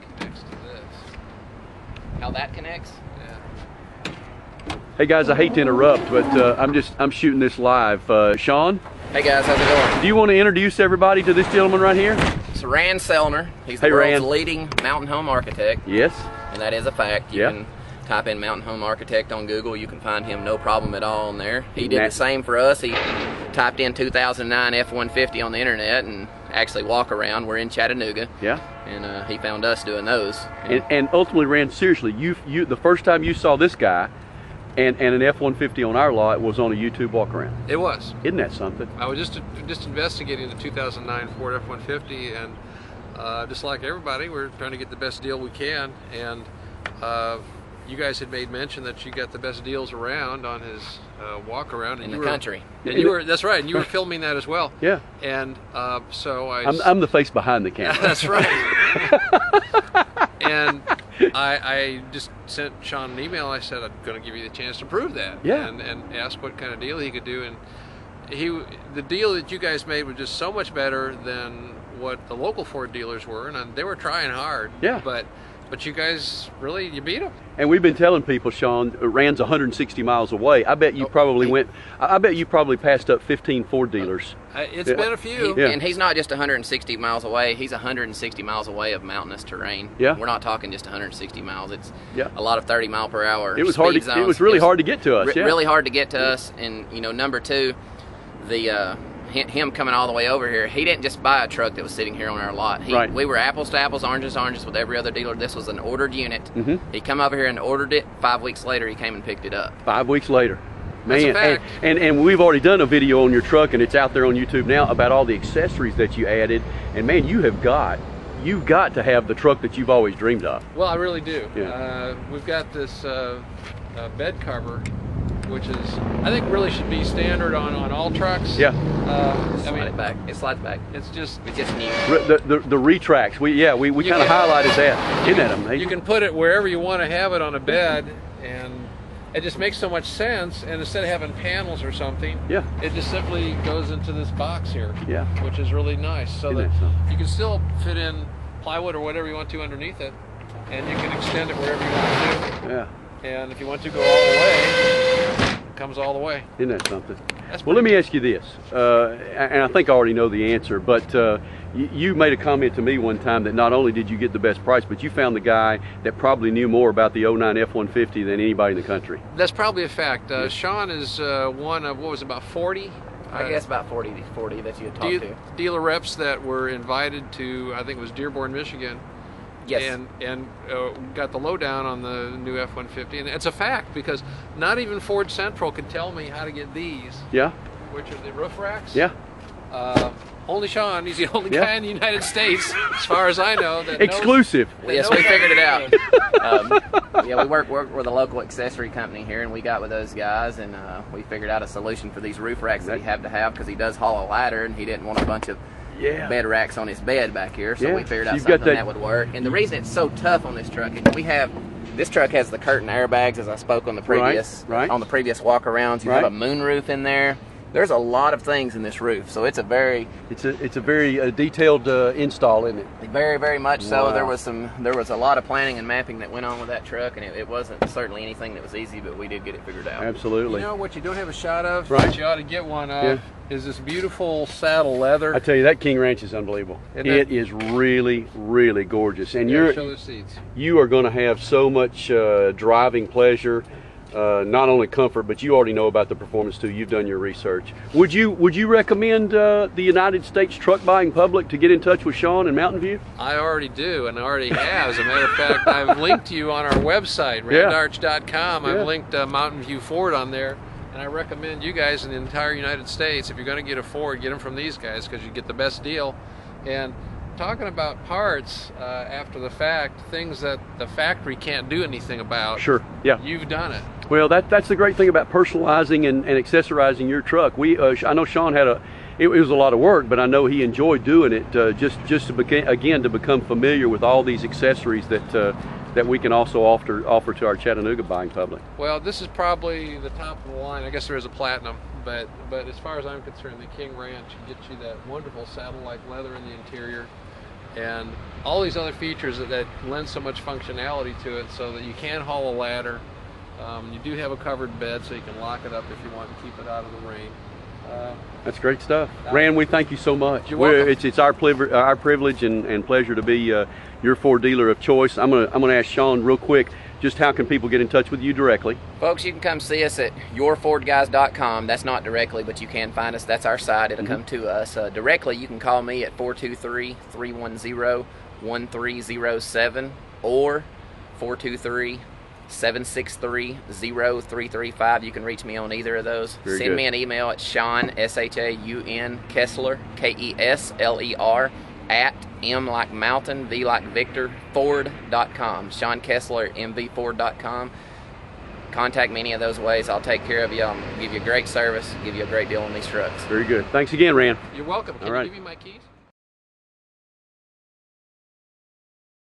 connects to this. How that connects? Yeah. Hey guys, I hate to interrupt, but I'm shooting this live. Sean? Hey guys, how's it going? Do you want to introduce everybody to this gentleman right here? It's Rand Selner. He's the world's leading mountain home architect. Yes. And that is a fact. You can type in mountain home architect on Google. You can find him no problem at all on there. He did the same for us. He typed in 2009 F-150 on the internet and actually walk around. We're in Chattanooga. Yeah. And he found us doing those. And ultimately, Rand, seriously, you the first time you saw this guy and an F-150 on our lot was on a YouTube walk around. It was. Isn't that something? I was just investigating the 2009 Ford F-150, and just like everybody, we're trying to get the best deal we can. And you guys had made mention that you got the best deals around on his walk around in the country. And you were, that's right, and you were filming that as well. Yeah. And so I'm the face behind the camera. That's right. And I just sent Sean an email. I said I'm going to give you the chance to prove that. Yeah. And ask what kind of deal he could do. And the deal that you guys made was just so much better than what the local Ford dealers were, and they were trying hard. Yeah. But you guys really, you beat them. And we've been telling people, Sean, Rand's 160 miles away. I bet you I bet you probably passed up 15 Ford dealers. It's been a few. And he's not just 160 miles away. He's 160 miles away of mountainous terrain. Yeah. We're not talking just 160 miles. It's a a lot of 30 mile per hour. It was hard. It was really hard to get to us. Really hard to get to us. And number two, him coming all the way over here, he didn't just buy a truck that was sitting here on our lot. We were apples to apples, oranges to oranges with every other dealer. This was an ordered unit. He come over here and ordered it. 5 weeks later, he came and picked it up. 5 weeks later. Man, That's a fact. And we've already done a video on your truck, and it's out there on YouTube now about all the accessories that you added. And man, you've got to have the truck that you've always dreamed of. Well, I really do. Yeah. We've got this bed cover, which is, I think, really should be standard on all trucks. Yeah. Slide it back. It slides back. It's just new. The retracts. We kind of highlighted that. Isn't that amazing? You can put it wherever you want to have it on a bed, and it just makes so much sense. And instead of having panels or something, it just simply goes into this box here. Yeah. Which is really nice, so Isn't that that something? you can still fit in plywood or whatever you want to underneath it, and you can extend it wherever you want to. Yeah. And if you want to go all the way, it comes all the way. Isn't that something? That's Well, let me ask you this, and I think I already know the answer, but you made a comment to me one time that not only did you get the best price, but you found the guy that probably knew more about the 09 F-150 than anybody in the country. That's probably a fact. Sean is one of, what was it, about 40? I guess about 40 that you had talked to. Dealer reps that were invited to, I think it was Dearborn, Michigan. Yes. And got the lowdown on the new F-150, and it's a fact because not even Ford Central could tell me how to get these. Yeah. Which are the roof racks. Yeah. Only Sean. He's the only guy in the United States, as far as I know, that exclusive. Yes, we figured it out. We work with a local accessory company here, and we got with those guys, and we figured out a solution for these roof racks that he had to have because he does haul a ladder, and he didn't want a bunch of bed racks on his bed back here, so we figured out something that would work. And the reason it's so tough on this truck is this truck has the curtain airbags, as I spoke on the previous on the previous walk arounds. You have a moonroof in there. There's a lot of things in this roof, so it's a very detailed install, isn't it? Very, very much so. There was a lot of planning and mapping that went on with that truck, and it wasn't certainly anything that was easy, but we did get it figured out. Absolutely. You know what you don't have a shot of, that you ought to get one of, is this beautiful saddle leather. I tell you, that King Ranch is unbelievable. It is really, really gorgeous, and show the seats. You are going to have so much driving pleasure. Not only comfort, but you already know about the performance too. You've done your research. Would you recommend the United States truck buying public to get in touch with Sean in Mountain View? I already do, and I already have. As a matter of fact, I've linked you on our website, randarch.com. I've linked Mountain View Ford on there, and I recommend you guys in the entire United States, if you're going to get a Ford, get them from these guys because you get the best deal. And talking about parts after the fact, things that the factory can't do anything about. Sure. Yeah. You've done it. Well, that's the great thing about personalizing and accessorizing your truck. I know Sean had it was a lot of work, but I know he enjoyed doing it just to become familiar with all these accessories that we can also offer to our Chattanooga buying public. Well, this is probably the top of the line. I guess there is a platinum, but as far as I'm concerned, the King Ranch gets you that wonderful saddle-like leather in the interior. and all these other features that lend so much functionality to it, so that you can haul a ladder. You do have a covered bed, so you can lock it up if you want and keep it out of the rain. That's great stuff. Rand, we thank you so much. You're welcome. It's our privilege and pleasure to be your Ford dealer of choice. I'm gonna ask Sean real quick, just how can people get in touch with you directly? Folks, you can come see us at yourfordguys.com. That's not directly, but you can find us. That's our site. It'll come to us. Directly, you can call me at 423-310-1307 or 423-763-0335. You can reach me on either of those. Send me an email at Sean, S-H-A-U-N, Kessler, K-E-S-L-E-R, at M like mountain, V like Victor, Ford.com. Sean Kessler at MVFord.com. Contact me any of those ways. I'll take care of you. I'll give you a great service, give you a great deal on these trucks. Very good. Thanks again, Rand. You're welcome. Can you give me my keys?